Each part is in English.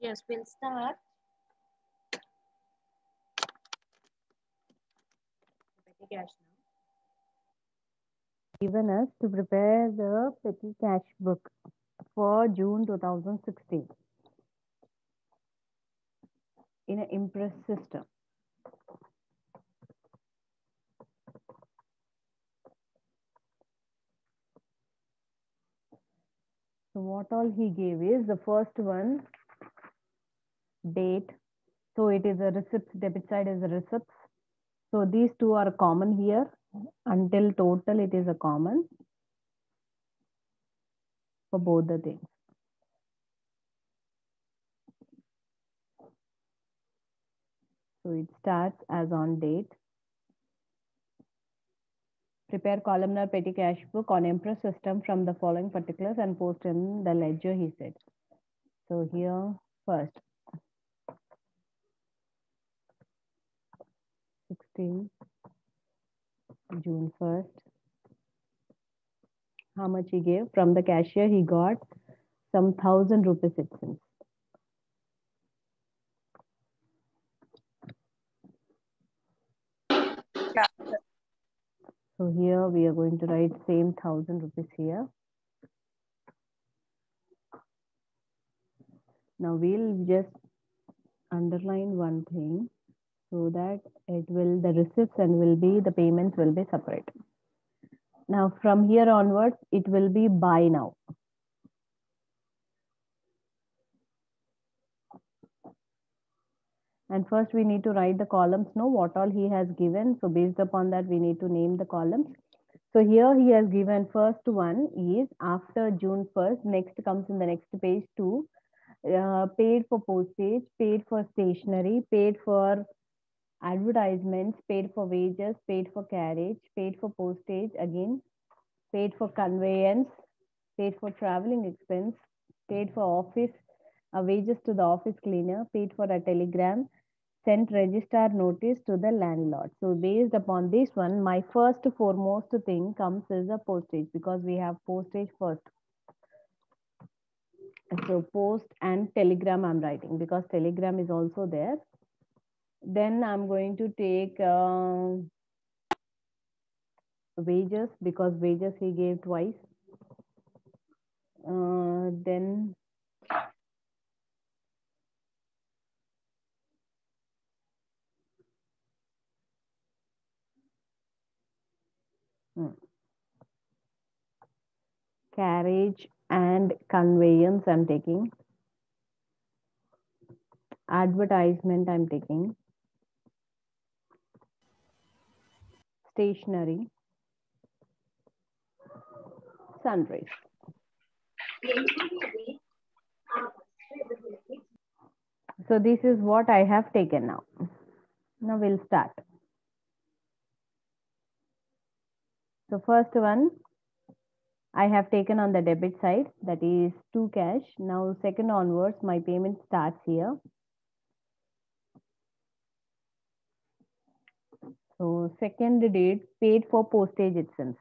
Yes, we'll start. Petty cash now. Given us to prepare the petty cash book for June 2016 in an Impress system. So what all he gave is the first one, date. So it is a receipts, debit side is a receipts. So these two are common here. Until total it is a common for both the things. So it starts as on date. Prepare columnar petty cash book on Impress system from the following particulars and post in the ledger, he said. So here first 16 June 1st. How much he gave? From the cashier, he got some 1,000 rupees, it seems. So here we are going to write same 1,000 rupees here. Now we'll just underline one thing so that it will, the receipts and will be, the payments will be separate. Now from here onwards, it will be buy now. And first we need to write the columns, know what all he has given. So based upon that, we need to name the columns. So here he has given first one is after June 1st, next comes in the next page 2, paid for postage, paid for stationery, paid for advertisements, paid for wages, paid for carriage, paid for postage, again, paid for conveyance, paid for traveling expense, paid for office, wages to the office cleaner, paid for a telegram, sent register notice to the landlord. So based upon this one, my first foremost thing comes is a postage because we have postage first. So post and telegram I'm writing because telegram is also there. Then I'm going to take wages because wages he gave twice. Then carriage and conveyance I'm taking. Advertisement I'm taking. Stationery. Sundries. So this is what I have taken now. Now we'll start. So first one I have taken on the debit side, that is 2 cash. Now second onwards my payment starts here. So second date paid for postage itself.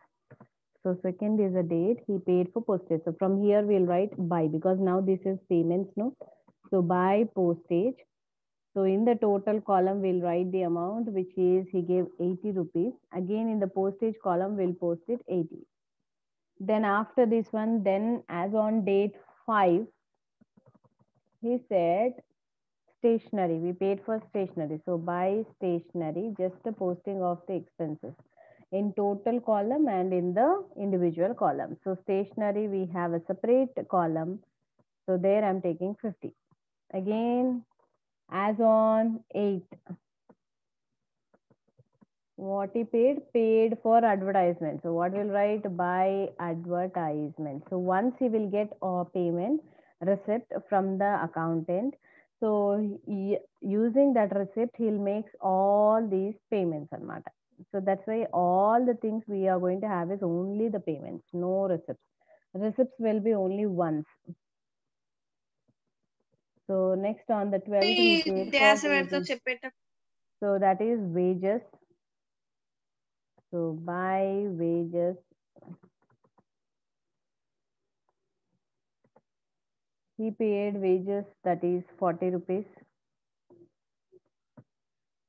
So second is a date he paid for postage. So from here we'll write by because now this is payments, no? So by postage. So in the total column, we'll write the amount, which is he gave 80 rupees. Again, in the postage column, we'll post it 80. Then after this one, then as on date 5, he said stationery. We paid for stationery. So by stationery, just the posting of the expenses in total column and in the individual column. So stationery, we have a separate column. So there I'm taking 50. Again, as on 8, what he paid for advertisement. So what will write by advertisement. So once he will get a payment receipt from the accountant, so using that receipt he'll make all these payments and matter. So that's why all the things we are going to have is only the payments, no receipts. Receipts will be only once. So next on the 12th he paid for wages. So that is wages. So by wages He paid wages, that is 40 rupees.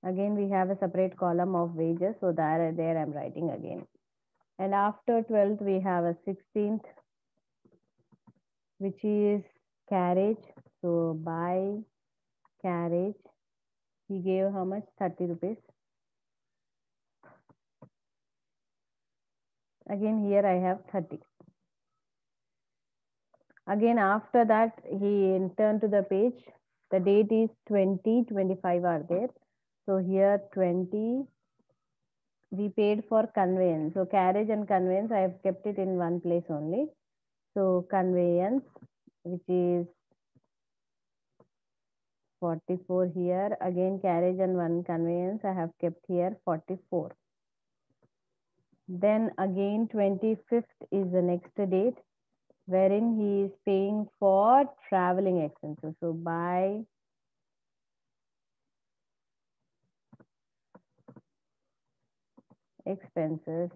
Again, we have a separate column of wages, so there I'm writing again. And after 12th, we have a 16th, which is carriage. So by carriage, he gave how much? 30 rupees. Again, here I have 30. Again, after that, he turned to the page. The date is 20, 25 are there. So here 20, we paid for conveyance. So carriage and conveyance, I have kept it in one place only. So conveyance, which is 44 here. Again, carriage and one conveyance, I have kept here 44. Then again, 25th is the next date, wherein he is paying for traveling expenses. So by expenses,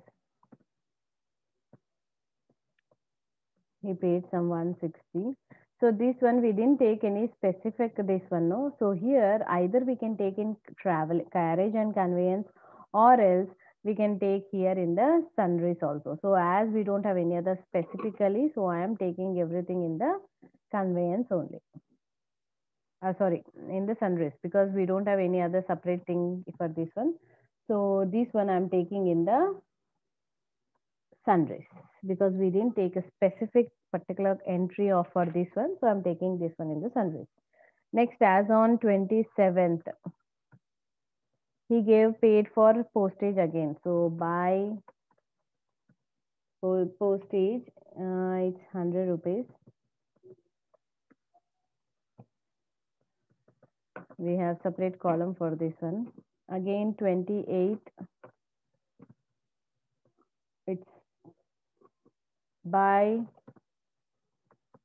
he paid some 160. So this one we didn't take any specific this one, no. So here either we can take in travel, carriage and conveyance, or else we can take here in the sundries also. So as we don't have any other specifically, so I am taking everything in the conveyance only. Sorry, in the sundries, because we don't have any other separate thing for this one. So this one I'm taking in the sundries, because we didn't take a specific particular entry of for this one. So I'm taking this one in the sundries. Next, as on 27th, he gave paid for postage again. So by postage, it's 100 rupees. We have separate column for this one. Again, 28, it's by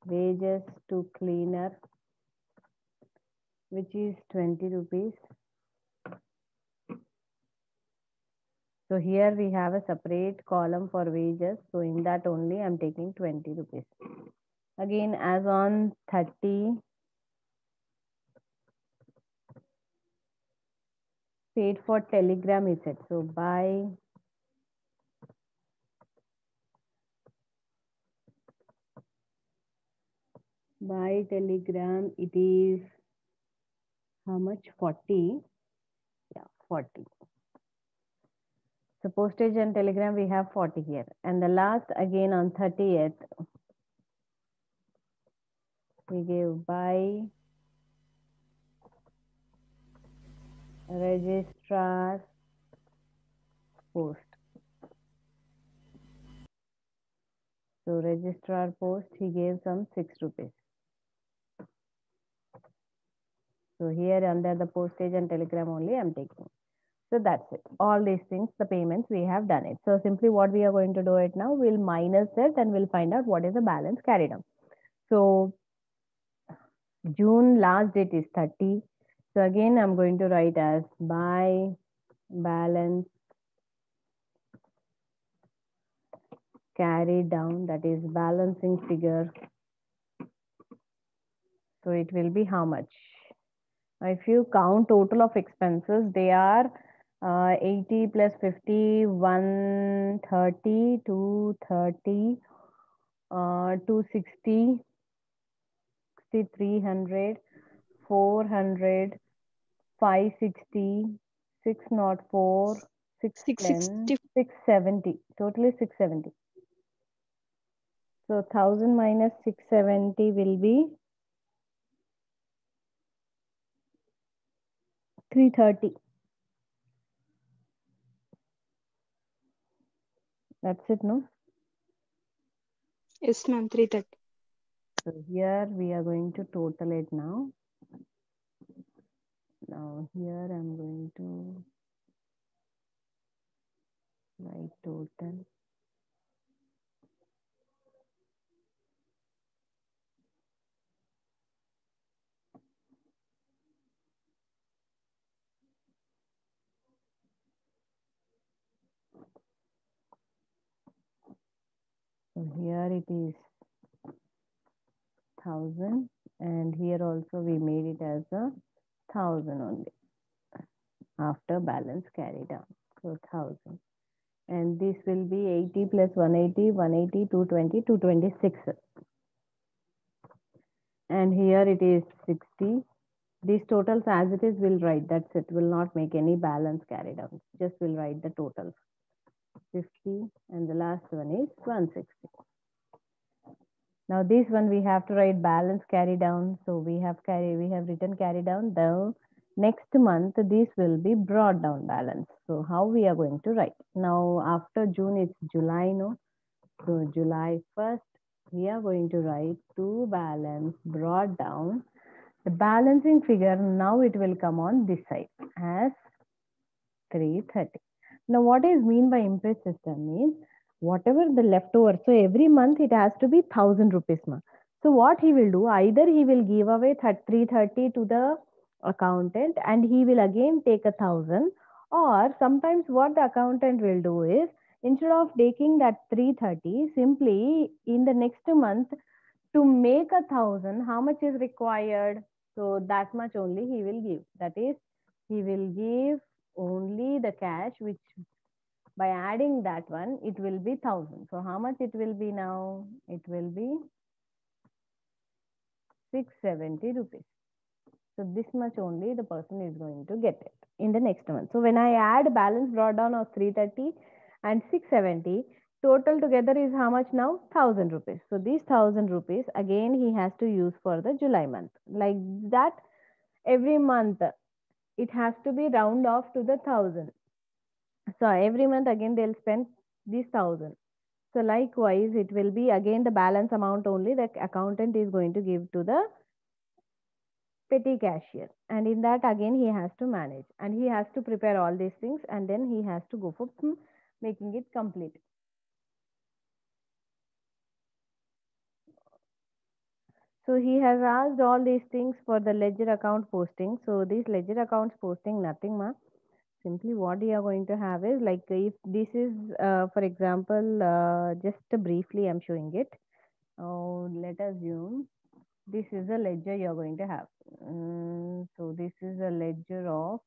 wages to cleaner, which is 20 rupees. So here we have a separate column for wages. So in that only I'm taking 20 rupees. Again, as on 30, paid for telegram is it. So by telegram, it is how much? 40. Yeah, 40. So postage and telegram, we have 40 here. And the last again on 30th, we gave by registrar post. So registrar post, he gave some 6 rupees. So here under the postage and telegram only I'm taking. So that's it. All these things, the payments, we have done it. So simply what we are going to do it now, we'll minus it and we'll find out what is the balance carried on. So June last date is 30. So again, I'm going to write as by balance carried down, that is balancing figure. So it will be how much? If you count total of expenses, they are 80 plus 50, 130, 230, 260, 300, 400, 560, 604, 610, 660. 670. Totally 670. So 1000 minus 670 will be 330. That's it, no? Yes, ma'am. 330. So here we are going to total it now. Now here I'm going to write total. So here it is 1000 And here also we made it as a 1000 only after balance carry down. So 1000. And this will be 80 plus 180, 180, 220, 226. And here it is 60. These totals as it is will write. That's it. Will not make any balance carry down. Just will write the totals. 50 and the last one is 160. Now this one we have to write balance carry down. So we have written carry down. The next month this will be brought down balance. So how we are going to write? Now after June it's July, no? So July 1st we are going to write to balance brought down. The balancing figure now it will come on this side as 330. Now what is mean by impress system means whatever the leftover. So every month it has to be 1000 rupees. So what he will do, either he will give away 330 to the accountant and he will again take 1000, or sometimes what the accountant will do is instead of taking that 330, simply in the next month to make 1000, how much is required? So that much only he will give. That is, he will give only the cash, which by adding that one, it will be 1000. So how much it will be now? It will be 670 rupees. So this much only the person is going to get it in the next month. So when I add balance brought down of 330 and 670, total together is how much now? 1000 rupees. So these 1000 rupees again he has to use for the July month. Like that, every month it has to be round off to the 1000. So every month again they'll spend these 1000. So likewise, it will be again the balance amount only the accountant is going to give to the petty cashier, and in that again he has to manage and he has to prepare all these things and then he has to go for making it complete. So he has asked all these things for the ledger account posting. So these ledger accounts posting nothing ma, simply what you are going to have is like if this is for example just briefly I'm showing it. Oh, let us assume this is a ledger you're going to have. So this is a ledger of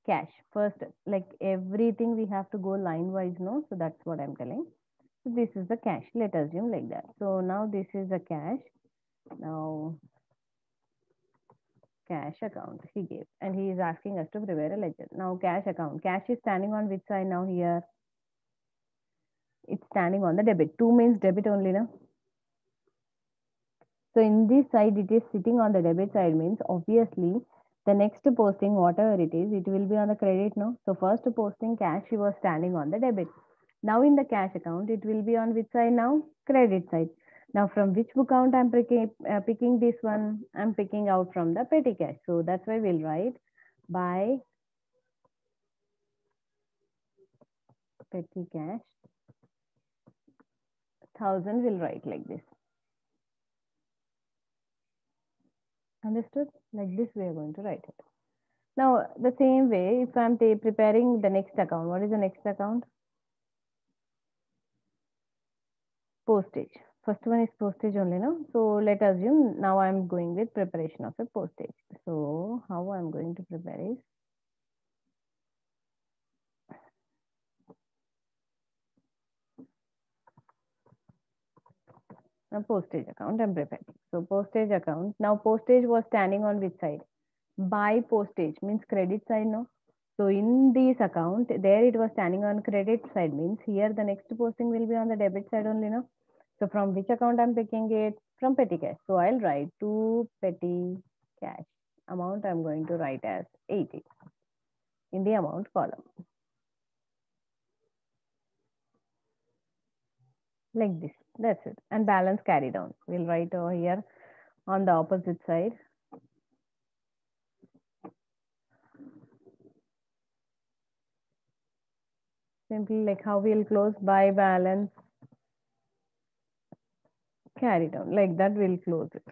cash. First, like everything we have to go line wise, no? So that's what I'm telling. So this is the cash. Let us assume like that. So now this is the cash. Now cash account he gave, and he is asking us to prepare a ledger. Now cash account. Cash is standing on which side now here? It's standing on the debit. 2 means debit only, no? So in this side, it is sitting on the debit side means obviously the next posting, whatever it will be on the credit, no? So first posting cash, he was standing on the debit. Now in the cash account, it will be on which side now? Credit side. Now from which book account I'm picking this one? I'm picking out from the petty cash. So that's why we'll write by petty cash 1000 will write like this. Understood? Like this we are going to write it. Now the same way, if I'm preparing the next account, what is the next account? Postage. First one is postage only, no? So let us assume now I'm going with preparation of a postage. So how I'm going to prepare is a postage account I'm preparing. So postage account. Now postage was standing on which side? By postage means credit side, no? So in this account, there it was standing on credit side means here the next posting will be on the debit side only, no? So from which account I'm picking it? From petty cash. So I'll write to petty cash. Amount I'm going to write as 80 in the amount column. Like this. That's it. And balance carry down. We'll write over here on the opposite side. Simply like how we'll close by balance carry down. Like that we'll close it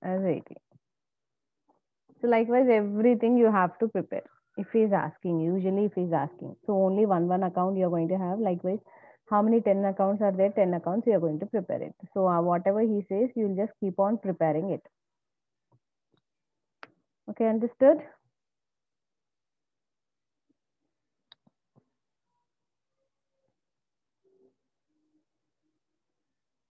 as 80. So likewise, everything you have to prepare. If he's asking, usually if he's asking. So only one account you're going to have likewise. how many 10 accounts are there? 10 accounts, you are going to prepare it. So whatever he says, you will just keep on preparing it. Okay, understood?